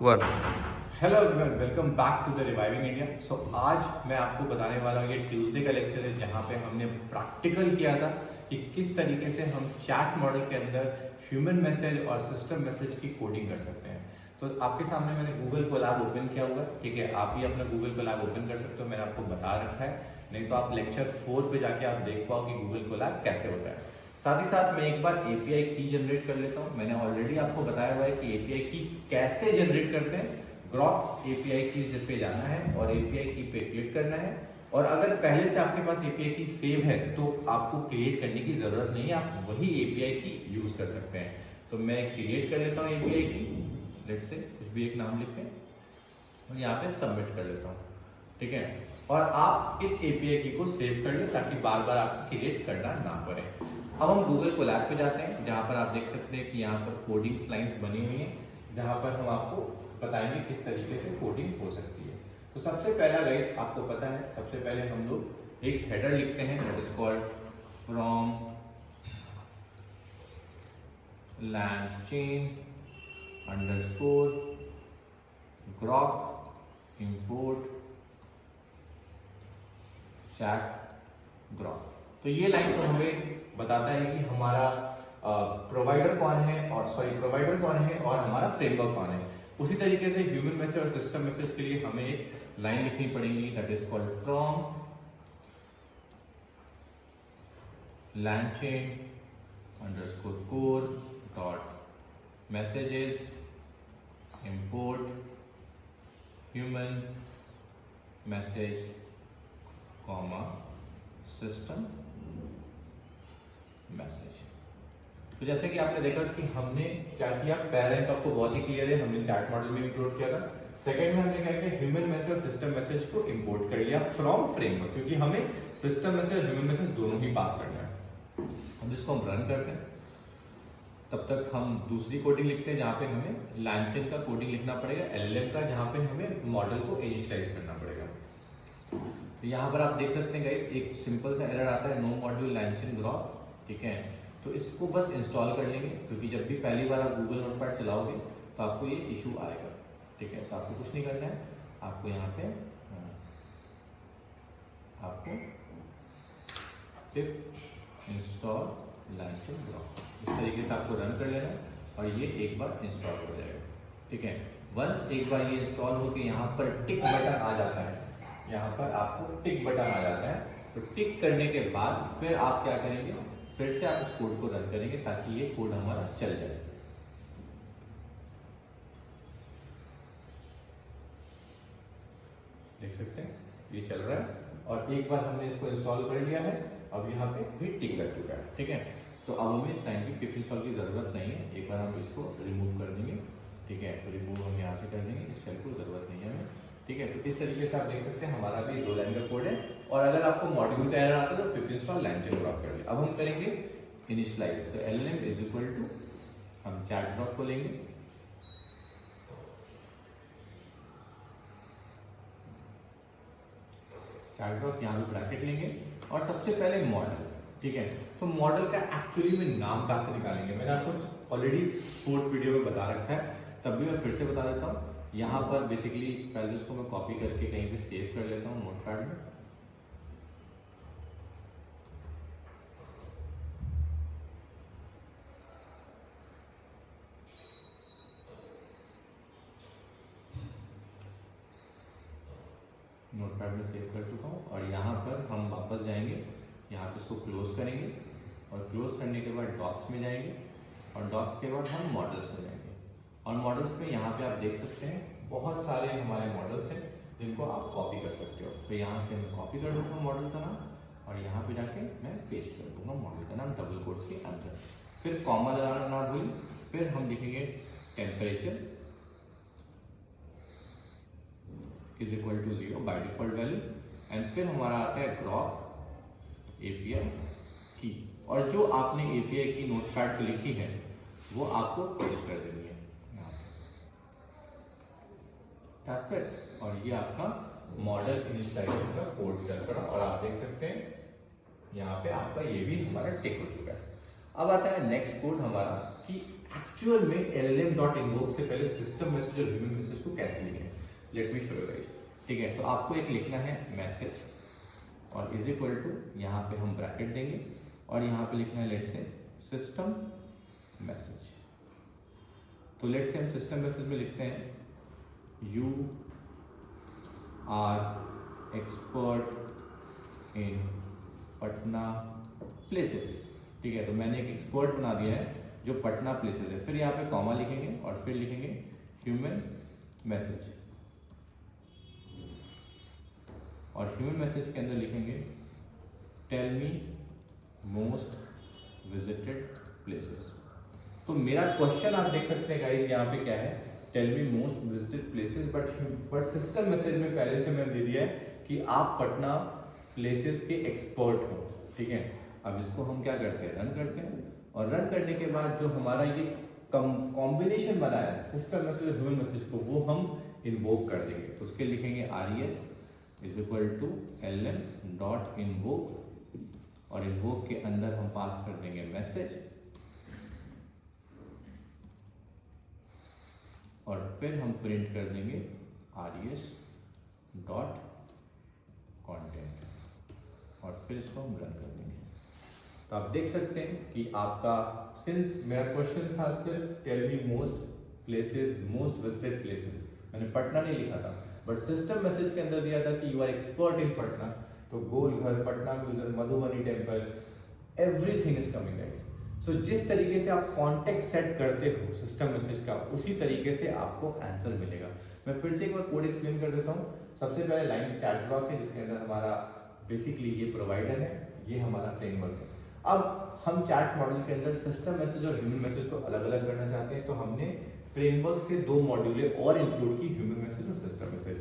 One. Hello everyone, welcome back to the reviving India. आज मैं आपको बताने वाला हूँ, ये ट्यूसडे का लेक्चर है जहाँ पे हमने प्रैक्टिकल किया था कि किस तरीके से हम चैट मॉडल के अंदर ह्यूमन मैसेज और सिस्टम मैसेज की कोडिंग कर सकते हैं। तो आपके सामने मैंने गूगल कोलैब ओपन किया हुआ है, ठीक है। आप भी अपना गूगल कोलैब ओपन कर सकते हो, मैंने आपको बता रखा है। नहीं तो आप लेक्चर 4 पे जाके आप देख पाओ कि गूगल कोलैब कैसे होता है। साथ ही साथ मैं एक बार एपीआई की जनरेट कर लेता हूँ। मैंने ऑलरेडी आपको बताया हुआ है कि एपीआई की कैसे जनरेट करते हैं। ग्रॉक एपीआई की पे जाना है और एपीआई की पे क्लिक करना है। और अगर पहले से आपके पास एपीआई की सेव है तो आपको क्रिएट करने की जरूरत नहीं है, आप वही एपीआई की यूज कर सकते हैं। तो मैं क्रिएट कर लेता हूँ एपीआई की, लेट्स से कुछ भी एक नाम लिख के और यहाँ पे सबमिट कर लेता हूँ, ठीक है। और आप इस एपीआई की को सेव कर लो ताकि बार बार आपको क्रिएट करना ना पड़े। अब हम गूगल कोलैब पे जाते हैं जहाँ पर आप देख सकते हैं कि यहाँ पर कोडिंग लाइंस बनी हुई है जहाँ पर हम आपको बताएंगे किस तरीके से कोडिंग हो सकती है। तो सबसे पहला गाइस, आपको पता है सबसे पहले हम लोग एक हेडर लिखते हैं, that is called from LangChain underscore Grok import chat Grok. तो ये लाइन तो हमें बताता है कि हमारा प्रोवाइडर कौन है और हमारा फ्रेमवर्क कौन है। उसी तरीके से ह्यूमन मैसेज और सिस्टम मैसेज के लिए हमें एक लाइन लिखनी पड़ेगी, that is called from LangChain underscore core dot messages import human message comma system message. तो जैसे कि आपने देखा कि हमने क्या किया, पहले तो आपको बहुत ही क्लियर है, हमने चैट मॉडल में इंक्लूड किया था। सेकंड में हमने क्या किया, ह्यूमन मैसेज और सिस्टम मैसेज को इंपोर्ट कर लिया फ्रॉम फ्रेमवर्क, क्योंकि हमें सिस्टम मैसेज और ह्यूमन मैसेज दोनों ही पास करना है। अब इसको हम रन करते हैं, तब तक हम दूसरी कोडिंग लिखते हैं जहाँ पे हमें LangChain का कोडिंग लिखना पड़ेगा, LLM का, जहाँ पे हमें मॉडल को इनिशियलाइज करना पड़ेगा। तो यहाँ पर आप देख सकते हैं गाइस, एक सिंपल सा एरर आता है, नो मॉड्यूल LangChain ग्रॉक, ठीक है। तो इसको बस इंस्टॉल कर लेंगे, क्योंकि जब भी पहली बार आप गूगल नोटपैड चलाओगे तो आपको ये इशू आएगा, ठीक है। तो आपको कुछ नहीं करना है, आपको यहाँ पे आपको सिर्फ इंस्टॉल LangChain ग्रॉक इस तरीके से आपको रन कर लेना है और ये एक बार इंस्टॉल हो जाएगा, ठीक है। वंस एक बार ये इंस्टॉल हो के यहाँ पर टिक बटन आ जाता है, यहाँ पर आपको टिक बटन आ जाता है, तो टिक करने के बाद फिर आप क्या करेंगे, फिर से आप इस कोड को रन करेंगे ताकि ये कोड हमारा चल जाए। देख सकते हैं ये चल रहा है और एक बार हमने इसको इंस्टॉल कर लिया है, अब यहाँ पे भी टिक लग चुका है, ठीक है। तो अब हमें इस लाइन की पिप इंस्टॉल की जरूरत नहीं है, एक बार हम इसको रिमूव कर देंगे, ठीक है। तो रिमूव हम यहाँ से कर देंगे, इस सेल को जरूरत नहीं है हमें, ठीक है। तो इस तरीके से आप देख सकते हैं हमारा भी 2 लाइन का कोड है। और अगर आपको मॉड्यूल का एरर आता है तो पिप इंस्टॉल LangChain ग्रॉक कर लिया। अब हम करेंगे इनिशियलाइज, तो LLM इज इक्वल टू हम चैट ग्रॉक को लेंगे, चैट ग्रॉक यहाँ पे ब्रैकेट लेंगे और सबसे पहले मॉडल, ठीक है। तो मॉडल का एक्चुअली में नाम कहाँ से निकालेंगे, मैंने आपको ऑलरेडी 4th वीडियो में बता रखा है, तब भी मैं फिर से बता देता हूँ। यहाँ पर बेसिकली पहले इसको मैं कॉपी करके कहीं पे सेव कर लेता हूँ नोटपैड में, नोटपैड में सेव कर चुका हूँ। और यहाँ पर हम वापस जाएंगे, यहाँ पे इसको क्लोज करेंगे और क्लोज करने के बाद डॉक्स में जाएंगे और डॉक्स के बाद हम मॉडल्स में जाएंगे। और मॉडल्स में यहाँ पे आप देख सकते हैं बहुत सारे हमारे मॉडल्स हैं जिनको आप कॉपी कर सकते हो। तो यहाँ से मैं कॉपी कर दूंगा मॉडल का नाम और यहाँ पे जाके मैं पेस्ट कर दूंगा मॉडल का नाम डबल कोट्स के अंदर, फिर कॉमा लगाना ना भूलें। फिर हम लिखेंगे temperature is equal to 0 by default value, and फिर हमारा आता है ग्रॉक एपीआई की, और जो आपने एपीआई की नोटपैड पे लिखी है वो आपको पेस्ट कर देनी है यहाँ पे, दैट्स इट। और ये आपका मॉडल इनिशियलाइजेशन का कोड चल पड़ा और आप देख सकते हैं यहाँ पे आपका ये भी हमारा टिक हो चुका है। अब आता है नेक्स्ट कोड हमारा कि एक्चुअल में llm.invoke से पहले सिस्टम मैसेज और ह्यूमन मैसेज को कैसे लिखें। Let me show you guys. ठीक है, तो आपको एक लिखना है मैसेज और इज इक्वल टू, यहाँ पे हम ब्रैकेट देंगे और यहाँ पे लिखना है लेट से सिस्टम मैसेज। तो लेट से हम सिस्टम मैसेज में लिखते हैं you are expert in Patna places. ठीक है, तो मैंने एक एक्सपर्ट बना दिया है जो पटना प्लेसेस है। फिर यहाँ पे कॉमा लिखेंगे और फिर लिखेंगे ह्यूमन मैसेज, और ह्यूमन मैसेज के अंदर लिखेंगे tell me most visited places. तो मेरा क्वेश्चन आप देख सकते हैं गाइस, यहाँ पे क्या है, tell me most visited places, but system message में पहले से मैंने दे दिया है कि आप पटना प्लेसेस के एक्सपर्ट हो। ठीक है, अब इसको हम क्या करते हैं, रन करते हैं, और रन करने के बाद जो हमारा ये कॉम्बिनेशन बना है सिस्टम मैसेज और ह्यूमन मैसेज को, वो हम इन्वोक कर देंगे। तो उसके लिखेंगे res is equal to lm.invoke, और इन्वोक के अंदर हम पास कर देंगे मैसेज, और फिर हम प्रिंट कर देंगे res.content, और फिर इसको हम रन कर देंगे। तो आप देख सकते हैं कि आपका, सिंस मेरा क्वेश्चन था सिर्फ tell me most places, most visited places, मैंने पटना नहीं लिखा था, बट सिस्टम मैसेज के अंदर दिया था कि you are expert in Patna. तो Golghar, Patna museum, Madhubani temple, everything is coming guys. So जिस तरीके से आप कॉन्टेक्स्ट सेट करते हो सिस्टम मैसेज का, उसी तरीके से आपको आंसर मिलेगा। मैं फिर से एक बार कोड एक्सप्लेन कर देता हूँ। सबसे पहले लाइन चैट ब्लॉक है जिसके अंदर हमारा बेसिकली ये प्रोवाइडर है, ये हमारा फ्रेमवर्क है। अब हम चैट मॉडल के अंदर सिस्टम मैसेज और ह्यूमन मैसेज को अलग अलग करना चाहते हैं, तो हमने फ्रेमवर्क से 2 मॉड्यूल और इंक्लूड की, ह्यूमन मैसेज और सिस्टम मैसेज।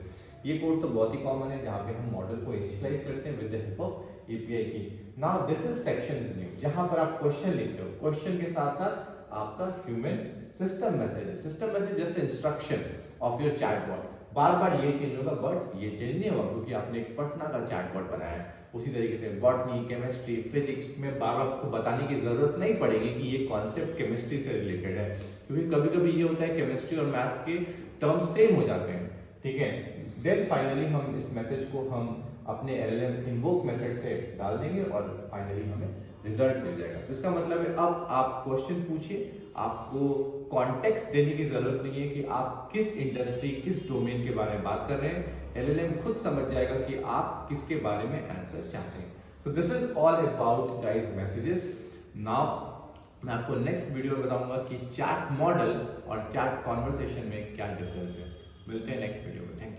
ये कोड तो बहुत ही कॉमन है, जहाँ पे हम मॉडल को इनिशियलाइज करते हैं with the help of API की। Now this is section new, जहाँ पर आप क्वेश्चन लिखते हो, क्वेश्चन के साथ साथ आपका ह्यूमन सिस्टम मैसेज है। System message just instruction of your chatbot. बार बार ये चेंज होगा, बट ये चेंज नहीं होगा क्योंकि आपने एक पटना का चैटबॉट बनाया है। उसी तरीके से बॉटनी, केमिस्ट्री, फिजिक्स में बार बार आपको बताने की जरूरत नहीं पड़ेगी कि ये कॉन्सेप्ट केमिस्ट्री से रिलेटेड है, क्योंकि कभी कभी ये होता है केमिस्ट्री और मैथ्स के टर्म्स सेम हो जाते हैं। ठीक है, देन फाइनली हम इस मैसेज को हम अपने LLM इन्वोक मेथड से डाल देंगे और फाइनली हमें रिजल्ट मिल जाएगा। तो इसका मतलब है अब आप क्वेश्चन पूछिए, आपको कॉन्टेक्स्ट देने की जरूरत नहीं है कि आप किस इंडस्ट्री, किस डोमेन के बारे में बात कर रहे हैं। LLM खुद समझ जाएगा कि आप किसके बारे में आंसर चाहते हैं। तो this is all about guys messages. Now मैं आपको नेक्स्ट वीडियो में बताऊंगा कि चैट मॉडल और चैट कॉन्वर्सेशन में क्या डिफरेंस है। मिलते हैं नेक्स्ट वीडियो में। Thank you.